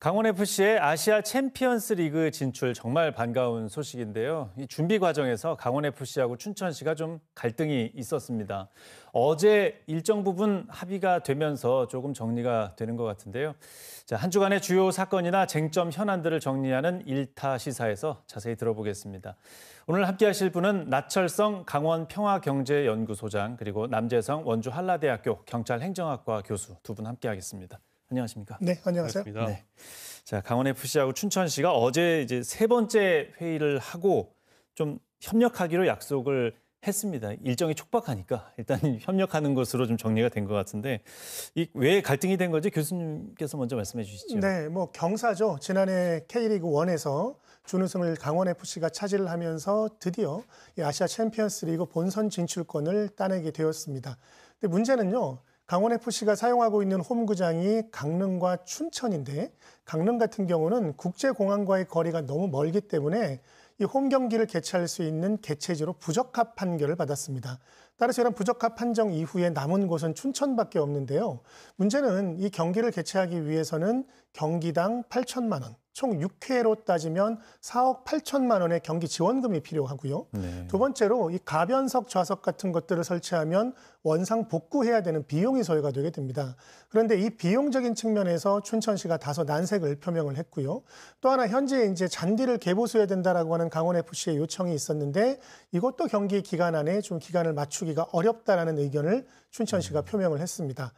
강원FC의 아시아 챔피언스 리그 진출 정말 반가운 소식인데요. 이 준비 과정에서 강원FC하고 춘천시가 좀 갈등이 있었습니다. 어제 일정 부분 합의가 되면서 조금 정리가 되는 것 같은데요. 자, 한 주간의 주요 사건이나 쟁점 현안들을 정리하는 일타 시사에서 자세히 들어보겠습니다. 오늘 함께하실 분은 나철성 강원평화경제연구소장 그리고 남재성 원주 한라대학교 경찰행정학과 교수 두 분 함께하겠습니다. 안녕하십니까? 네, 안녕하세요. 네. 자, 강원FC하고 춘천시가 어제 이제 세 번째 회의를 하고 좀 협력하기로 약속을 했습니다. 일정이 촉박하니까 일단 협력하는 것으로 좀 정리가 된 것 같은데 왜 갈등이 된 건지 교수님께서 먼저 말씀해 주시죠. 네, 경사죠. 지난해 K리그 1에서 준우승을 강원FC가 차지를 하면서 드디어 이 아시아 챔피언스 리그 본선 진출권을 따내게 되었습니다. 근데 문제는요. 강원FC가 사용하고 있는 홈구장이 강릉과 춘천인데 강릉 같은 경우는 국제공항과의 거리가 너무 멀기 때문에 이 홈 경기를 개최할 수 있는 개최지로 부적합 판결을 받았습니다. 따라서 이런 부적합 판정 이후에 남은 곳은 춘천밖에 없는데요. 문제는 이 경기를 개최하기 위해서는 경기당 8천만 원, 총 6회로 따지면 4억 8천만 원의 경기 지원금이 필요하고요. 네. 두 번째로 이 가변석 좌석 같은 것들을 설치하면 원상 복구해야 되는 비용이 소요가 되게 됩니다. 그런데 이 비용적인 측면에서 춘천시가 다소 난색을 표명을 했고요. 또 하나 현재 이제 잔디를 개보수해야 된다라고 하는 강원FC의 요청이 있었는데 이것도 경기 기간 안에 좀 기간을 맞추기가 어렵다라는 의견을 춘천시가 표명을 했습니다.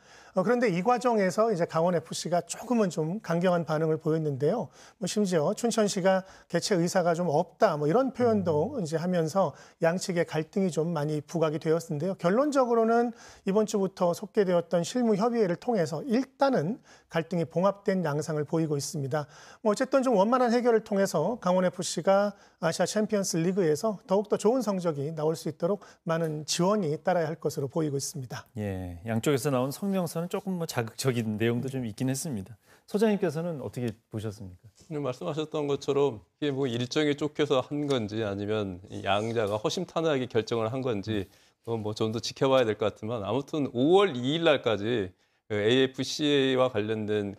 그런데 이 과정에서 이제 강원FC가 조금은 좀 강경한 반응을 보였는데요. 심지어 춘천시가 개최 의사가 좀 없다 이런 표현도 이제 하면서 양측의 갈등이 좀 많이 부각이 되었는데요. 결론적으로는 이번 주부터 속개되었던 실무 협의회를 통해서 일단은 갈등이 봉합된 양상을 보이고 있습니다. 어쨌든 좀 원만한 해결을 통해서 강원FC가 아시아 챔피언스 리그에서 더욱더 좋은 성적이 나올 수 있도록 많은 지원이 따라야 할 것으로 보이고 있습니다. 예, 양쪽에서 나온 성명서는 조금 자극적인 내용도 좀 있긴 했습니다. 소장님께서는 어떻게 보셨습니까? 말씀하셨던 것처럼 이게 일정이 쫓겨서 한 건지 아니면 양자가 허심탄회하게 결정을 한 건지 좀 더 지켜봐야 될 것 같지만 아무튼 5월 2일 날까지 AFC와 관련된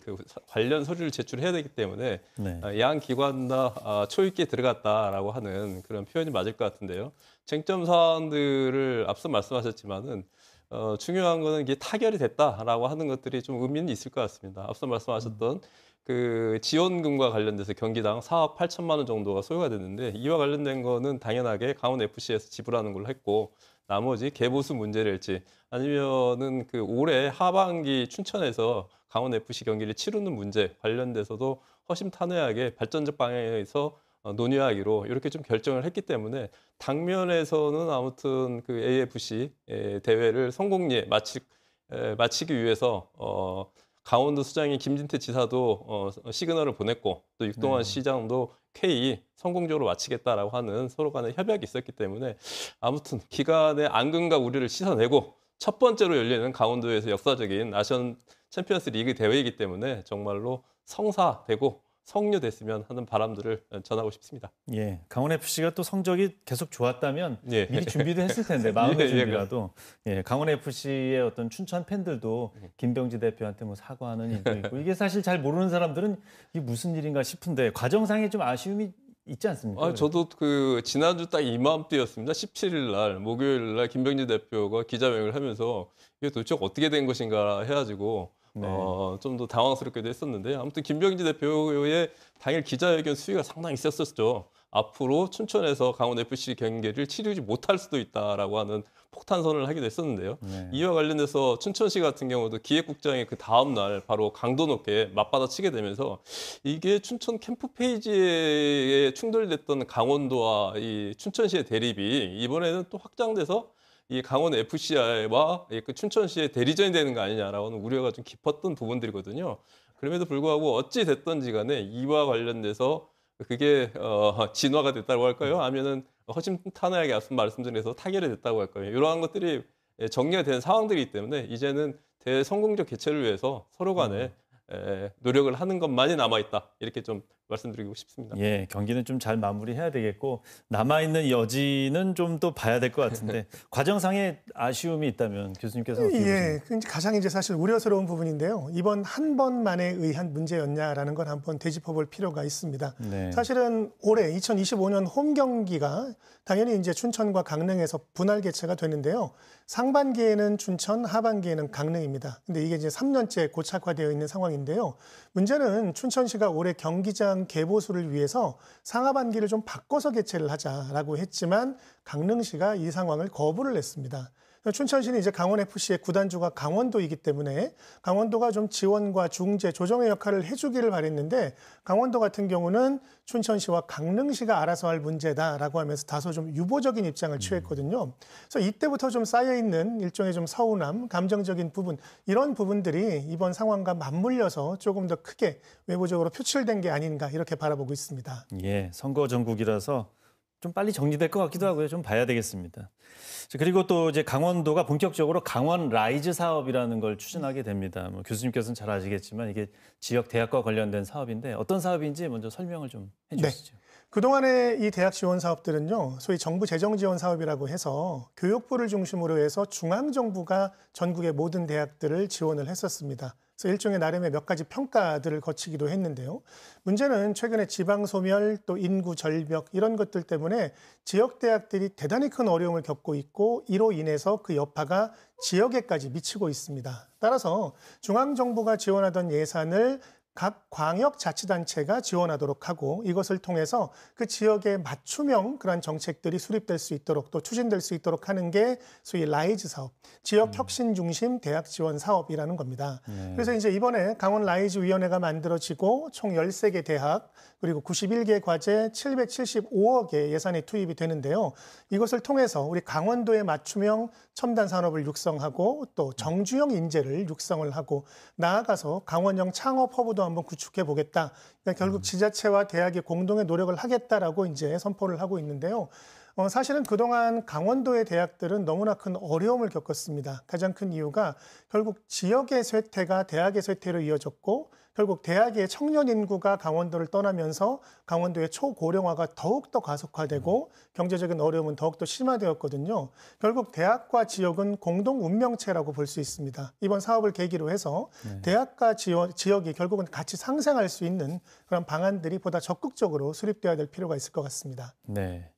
관련 서류를 제출해야 되기 때문에 네. 양 기관 다 초입기에 들어갔다라고 하는 그런 표현이 맞을 것 같은데요. 쟁점 사안들을 앞서 말씀하셨지만은 중요한 거는 이게 타결이 됐다라고 하는 것들이 좀 의미는 있을 것 같습니다. 앞서 말씀하셨던 그 지원금과 관련돼서 경기당 4억 8천만 원 정도가 소요가 됐는데 이와 관련된 거는 당연하게 강원FC에서 지불하는 걸로 했고 나머지 개보수 문제랄지 아니면은 올해 하반기 춘천에서 강원FC 경기를 치르는 문제 관련돼서도 허심탄회하게 발전적 방향에서 논의하기로 이렇게 좀 결정을 했기 때문에 당면에서는 아무튼 AFC 대회를 성공리에 마치기 위해서 강원도 수장인 김진태 지사도 시그널을 보냈고 또 육동환 시장도 K 성공적으로 마치겠다라고 하는 서로 간의 협약이 있었기 때문에 아무튼 기간의 앙금과 우려를 씻어내고 첫 번째로 열리는 강원도에서 역사적인 아시안 챔피언스 리그 대회이기 때문에 정말로 성사되고 성료됐으면 하는 바람들을 전하고 싶습니다. 예, 강원FC가 또 성적이 계속 좋았다면 미리 준비도 했을 텐데 마음의 준비라도 강원FC의 어떤 춘천 팬들도 김병지 대표한테 사과하는 일도 있고 이게 사실 잘 모르는 사람들은 이게 무슨 일인가 싶은데 과정상에 좀 아쉬움이 있지 않습니까? 저도 지난주 딱 이맘때였습니다. 17일 날 목요일 날 김병지 대표가 기자회견을 하면서 이게 도대체 어떻게 된 것인가 해가지고 좀 더 당황스럽기도 했었는데 아무튼 김병지 대표의 당일 기자회견 수위가 상당히 있었었죠. 앞으로 춘천에서 강원FC 경기를 치르지 못할 수도 있다라고 하는 폭탄 선언을 하기도 했었는데요. 이와 관련해서 춘천시 같은 경우도 기획국장이 그 다음 날 바로 강도 높게 맞받아치게 되면서 이게 춘천 캠프 페이지에 충돌됐던 강원도와 이 춘천시의 대립이 이번에는 또 확장돼서 이 강원FC와 춘천시의 대리전이 되는 거 아니냐라고 하는 우려가 좀 깊었던 부분들이거든요. 그럼에도 불구하고 어찌 됐든지 간에 이와 관련돼서 그게 진화가 됐다고 할까요? 아니면은 허심탄회하게 앞서 말씀드려서 타결이 됐다고 할까요? 이러한 것들이 정리가 된 상황들이기 때문에 이제는 대성공적 개최를 위해서 서로 간에 노력을 하는 것만이 남아있다. 이렇게 좀 말씀드리고 싶습니다. 예, 경기는 좀 잘 마무리해야 되겠고 남아있는 여지는 좀 또 봐야 될 것 같은데 과정상의 아쉬움이 있다면 교수님께서 어떻게 보십니까? 예, 그 가장 이제 사실 우려스러운 부분인데요. 이번 한 번만에 의한 문제였냐라는 건 한번 되짚어볼 필요가 있습니다. 네. 사실은 올해 2025년 홈 경기가 당연히 이제 춘천과 강릉에서 분할 개최가 되는데요. 상반기에는 춘천, 하반기에는 강릉입니다. 근데 이게 이제 3년째 고착화되어 있는 상황인데요. 문제는 춘천시가 올해 경기장 개보수를 위해서 상하반기를 좀 바꿔서 개최를 하자라고 했지만 강릉시가 이 상황을 거부를 했습니다. 춘천시는 이제 강원FC의 구단주가 강원도이기 때문에 강원도가 좀 지원과 중재, 조정의 역할을 해주기를 바랬는데 강원도 같은 경우는 춘천시와 강릉시가 알아서 할 문제다라고 하면서 다소 좀 유보적인 입장을 취했거든요. 그래서 이때부터 좀 쌓여있는 일종의 좀 서운함, 감정적인 부분, 이런 부분들이 이번 상황과 맞물려서 조금 더 크게 외부적으로 표출된 게 아닌가 이렇게 바라보고 있습니다. 예, 선거 전국이라서 좀 빨리 정리될 것 같기도 하고요. 좀 봐야 되겠습니다. 그리고 또 이제 강원도가 본격적으로 강원 라이즈 사업이라는 걸 추진하게 됩니다. 뭐 교수님께서는 잘 아시겠지만 이게 지역 대학과 관련된 사업인데 어떤 사업인지 먼저 설명을 좀 해주시죠. 네. 그동안의 이 대학 지원 사업들은요, 소위 정부 재정 지원 사업이라고 해서 교육부를 중심으로 해서 중앙정부가 전국의 모든 대학들을 지원을 했었습니다. 그래서 일종의 나름의 몇 가지 평가들을 거치기도 했는데요. 문제는 최근에 지방 소멸, 또 인구 절벽 이런 것들 때문에 지역 대학들이 대단히 큰 어려움을 겪고 있고 이로 인해서 그 여파가 지역에까지 미치고 있습니다. 따라서 중앙정부가 지원하던 예산을 각 광역자치단체가 지원하도록 하고 이것을 통해서 그 지역에 맞춤형 그런 정책들이 수립될 수 있도록 또 추진될 수 있도록 하는 게 소위 라이즈 사업, 지역 혁신 중심 대학 지원 사업이라는 겁니다. 그래서 이제 이번에 강원 라이즈 위원회가 만들어지고 총 13개 대학 그리고 91개 과제 775억의 예산이 투입이 되는데요. 이것을 통해서 우리 강원도에 맞춤형 첨단 산업을 육성하고 또 정주영 인재를 육성을 하고 나아가서 강원형 창업 허브도 한번 구축해 보겠다. 그러니까 결국 지자체와 대학이 공동의 노력을 하겠다라고 이제 선포를 하고 있는데요. 사실은 그동안 강원도의 대학들은 너무나 큰 어려움을 겪었습니다. 가장 큰 이유가 결국 지역의 쇠퇴가 대학의 쇠퇴로 이어졌고 결국 대학의 청년 인구가 강원도를 떠나면서 강원도의 초고령화가 더욱더 가속화되고 경제적인 어려움은 더욱더 심화되었거든요. 결국 대학과 지역은 공동 운명체라고 볼 수 있습니다. 이번 사업을 계기로 해서 대학과 지역이 결국은 같이 상생할 수 있는 그런 방안들이 보다 적극적으로 수립돼야 될 필요가 있을 것 같습니다. 네,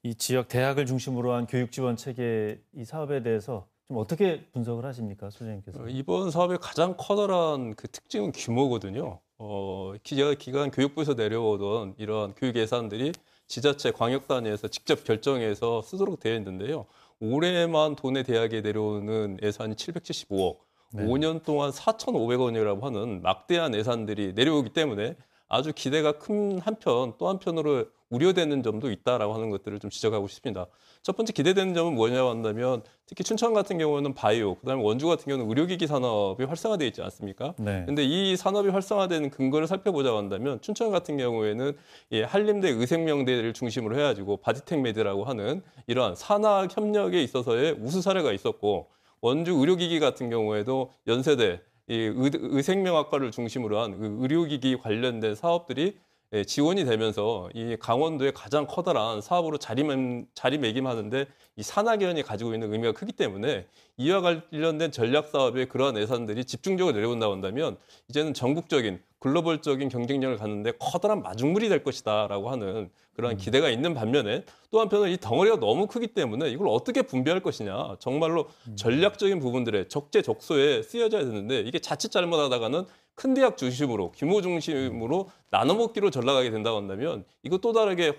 이 지역 대학을 중심으로 한 교육 지원 체계 이 사업에 대해서 좀 어떻게 분석을 하십니까, 소장님께서? 이번 사업의 가장 커다란 그 특징은 규모거든요. 기간 교육부에서 내려오던 이러한 교육 예산들이 지자체 광역 단위에서 직접 결정해서 쓰도록 되어 있는데요. 올해만 도내 대학에 내려오는 예산이 775억, 네. 5년 동안 4,500원이라고 하는 막대한 예산들이 내려오기 때문에 아주 기대가 큰 한편 또 한편으로 우려되는 점도 있다라고 하는 것들을 좀 지적하고 싶습니다. 첫 번째 기대되는 점은 뭐냐고 한다면 특히 춘천 같은 경우는 바이오, 그다음에 원주 같은 경우는 의료기기 산업이 활성화되어 있지 않습니까? 네. 근데 이 산업이 활성화되는 근거를 살펴보자고 한다면 춘천 같은 경우에는 한림대 의생명대를 중심으로 해가지고 바디텍메드라고 하는 이러한 산학 협력에 있어서의 우수 사례가 있었고 원주 의료기기 같은 경우에도 연세대 의생명학과를 중심으로 한 의료기기 관련된 사업들이 지원이 되면서 이 강원도의 가장 커다란 사업으로 자리매김하는데 이 산학연이 가지고 있는 의미가 크기 때문에 이와 관련된 전략 사업에 그러한 예산들이 집중적으로 내려온다고 한다면 이제는 전국적인 글로벌적인 경쟁력을 갖는데 커다란 마중물이 될 것이다라고 하는 그런 기대가 있는 반면에 또 한편은 이 덩어리가 너무 크기 때문에 이걸 어떻게 분배할 것이냐 정말로 전략적인 부분들에 적재적소에 쓰여져야 되는데 이게 자칫 잘못하다가는 큰 대학 중심으로 규모 중심으로 나눠먹기로 전락하게 된다고 한다면 이거 또 다르게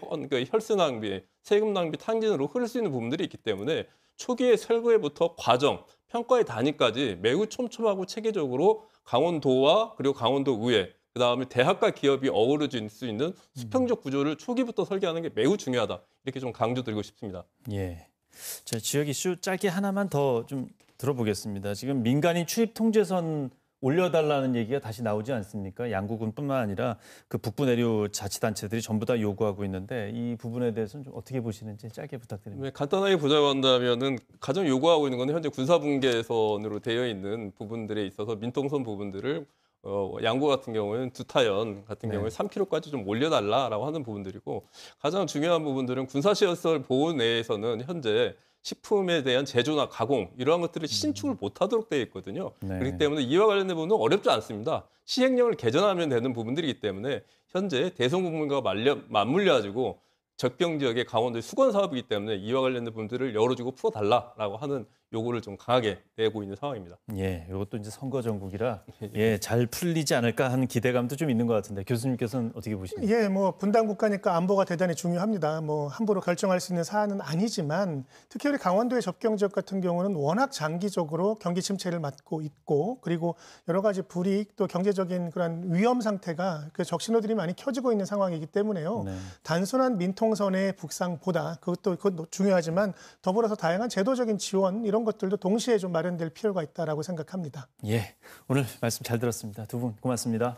혈세 낭비, 세금 낭비, 탕진으로 흐를 수 있는 부분들이 있기 때문에 초기의 설계부터 과정, 평가의 단위까지 매우 촘촘하고 체계적으로 강원도와 그리고 강원도 의회, 그다음에 대학과 기업이 어우러질 수 있는 수평적 구조를 초기부터 설계하는 게 매우 중요하다. 이렇게 좀 강조드리고 싶습니다. 예. 자, 지역 이슈 짧게 하나만 더 좀 들어보겠습니다. 지금 민간인 출입 통제선 올려달라는 얘기가 다시 나오지 않습니까? 양구군뿐만 아니라 그 북부 내륙 자치단체들이 전부 다 요구하고 있는데 이 부분에 대해서는 좀 어떻게 보시는지 짧게 부탁드립니다. 네, 간단하게 보자고 한다면은 가장 요구하고 있는 건 현재 군사분계선으로 되어 있는 부분들에 있어서 민통선 부분들을 양구 같은 경우에는 두타연 같은 네. 경우에 3km까지 좀 올려달라라고 하는 부분들이고 가장 중요한 부분들은 군사시설 보호 내에서는 현재 식품에 대한 제조나 가공 이러한 것들을 신축을 못하도록 되어 있거든요. 네. 그렇기 때문에 이와 관련된 부분은 어렵지 않습니다. 시행령을 개정하면 되는 부분들이기 때문에 현재 대성부문과 맞물려 가지고 적경 지역의 강원도의 수건 사업이기 때문에 이와 관련된 부분들을 열어주고 풀어달라라고 하는 요구를 좀 강하게 내고 있는 상황입니다. 예, 이것도 이제 선거 전국이라 예, 잘 풀리지 않을까 하는 기대감도 좀 있는 것 같은데 교수님께서는 어떻게 보십니까? 예, 뭐 분단 국가니까 안보가 대단히 중요합니다. 뭐 함부로 결정할 수 있는 사안은 아니지만 특히 우리 강원도의 접경 지역 같은 경우는 워낙 장기적으로 경기 침체를 맞고 있고 그리고 여러 가지 불이익 또 경제적인 그런 위험 상태가 그 적신호들이 많이 켜지고 있는 상황이기 때문에요. 네. 단순한 민통선의 북상보다 그것도 중요하지만 더불어서 다양한 제도적인 지원 이런 것들도 동시에 좀 마련될 필요가 있다라고 생각합니다. 예, 오늘 말씀 잘 들었습니다. 두 분 고맙습니다.